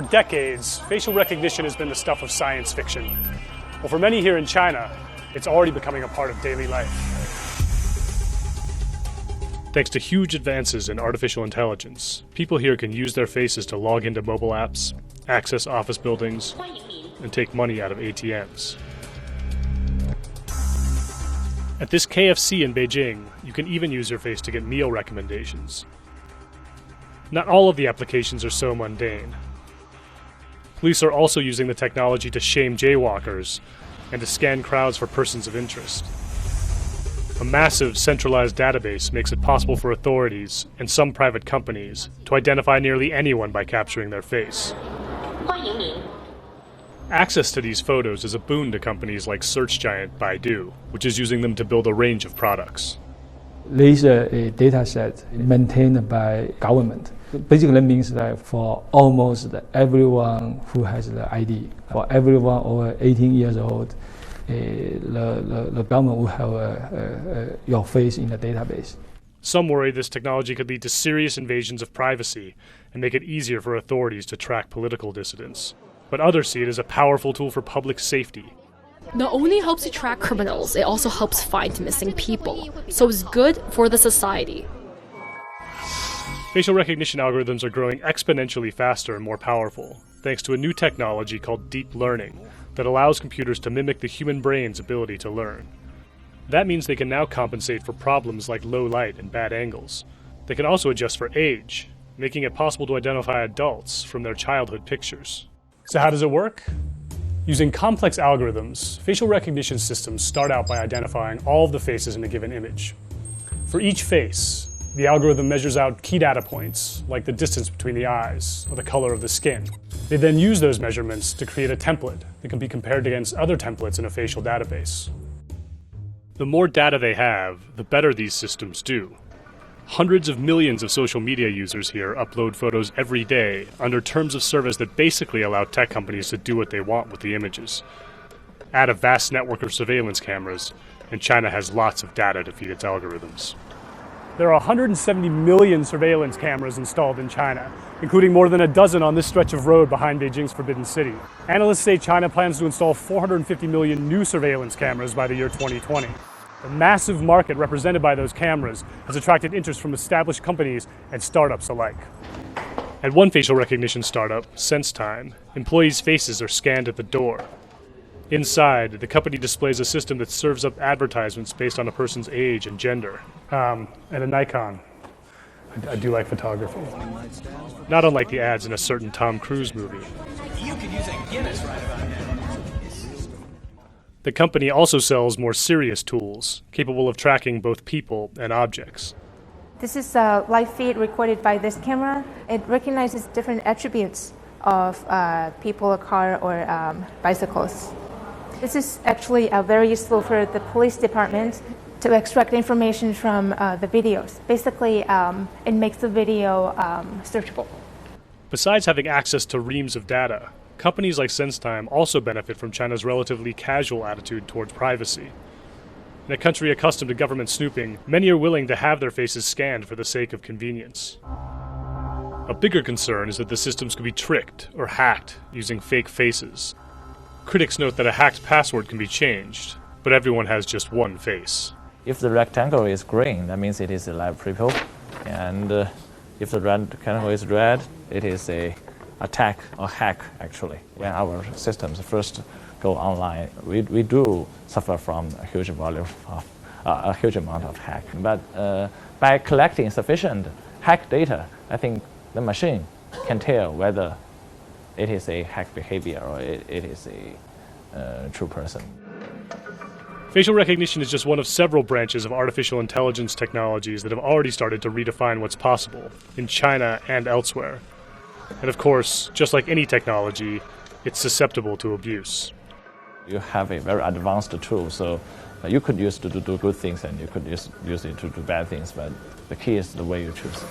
For decades, facial recognition has been the stuff of science fiction. Well, for many here in China, it's already becoming a part of daily life. Thanks to huge advances in artificial intelligence, people here can use their faces to log into mobile apps, access office buildings, and take money out of ATMs. At this KFC in Beijing, you can even use your face to get meal recommendations. Not all of the applications are so mundane. Police are also using the technology to shame jaywalkers and to scan crowds for persons of interest. A massive centralized database makes it possible for authorities and some private companies to identify nearly anyone by capturing their face. Access to these photos is a boon to companies like search giant Baidu, which is using them to build a range of products. There is a data set maintained by government. Basically means that for almost everyone who has the ID, for everyone over 18 years old, the government will have your face in the database. Some worry this technology could lead to serious invasions of privacy and make it easier for authorities to track political dissidents. But others see it as a powerful tool for public safety. Not only helps to track criminals, it also helps find missing people. So it's good for the society. Facial recognition algorithms are growing exponentially faster and more powerful, thanks to a new technology called deep learning that allows computers to mimic the human brain's ability to learn. That means they can now compensate for problems like low light and bad angles. They can also adjust for age, making it possible to identify adults from their childhood pictures. So how does it work? Using complex algorithms, facial recognition systems start out by identifying all of the faces in a given image. For each face, the algorithm measures out key data points, like the distance between the eyes or the color of the skin. They then use those measurements to create a template that can be compared against other templates in a facial database. The more data they have, the better these systems do. Hundreds of millions of social media users here upload photos every day under terms of service that basically allow tech companies to do what they want with the images. Add a vast network of surveillance cameras, and China has lots of data to feed its algorithms. There are 170 million surveillance cameras installed in China, including more than a dozen on this stretch of road behind Beijing's Forbidden City. Analysts say China plans to install 450 million new surveillance cameras by the year 2020. The massive market represented by those cameras has attracted interest from established companies and startups alike. At one facial recognition startup, SenseTime, employees' faces are scanned at the door. Inside, the company displays a system that serves up advertisements based on a person's age and gender. And a Nikon. I do like photography. Not unlike the ads in a certain Tom Cruise movie. You could use a Guinness right about now. The company also sells more serious tools, capable of tracking both people and objects. This is a live feed recorded by this camera. It recognizes different attributes of people, a car, or bicycles. This is actually very useful for the police department to extract information from the videos. Basically, it makes the video searchable. Besides having access to reams of data, companies like SenseTime also benefit from China's relatively casual attitude towards privacy. In a country accustomed to government snooping, many are willing to have their faces scanned for the sake of convenience. A bigger concern is that the systems could be tricked or hacked using fake faces. Critics note that a hacked password can be changed, but everyone has just one face. If the rectangle is green, that means it is a live people. And if the rectangle is red, it is a attack or hack, actually. When our systems first go online, we do suffer from a huge volume of a huge amount of hack. But by collecting sufficient hack data, I think the machine can tell whether it is a hack behavior or it is a true person. Facial recognition is just one of several branches of artificial intelligence technologies that have already started to redefine what's possible in China and elsewhere. And of course, just like any technology, it's susceptible to abuse. You have a very advanced tool, so you could use it to do good things and you could use it to do bad things, but the key is the way you choose it.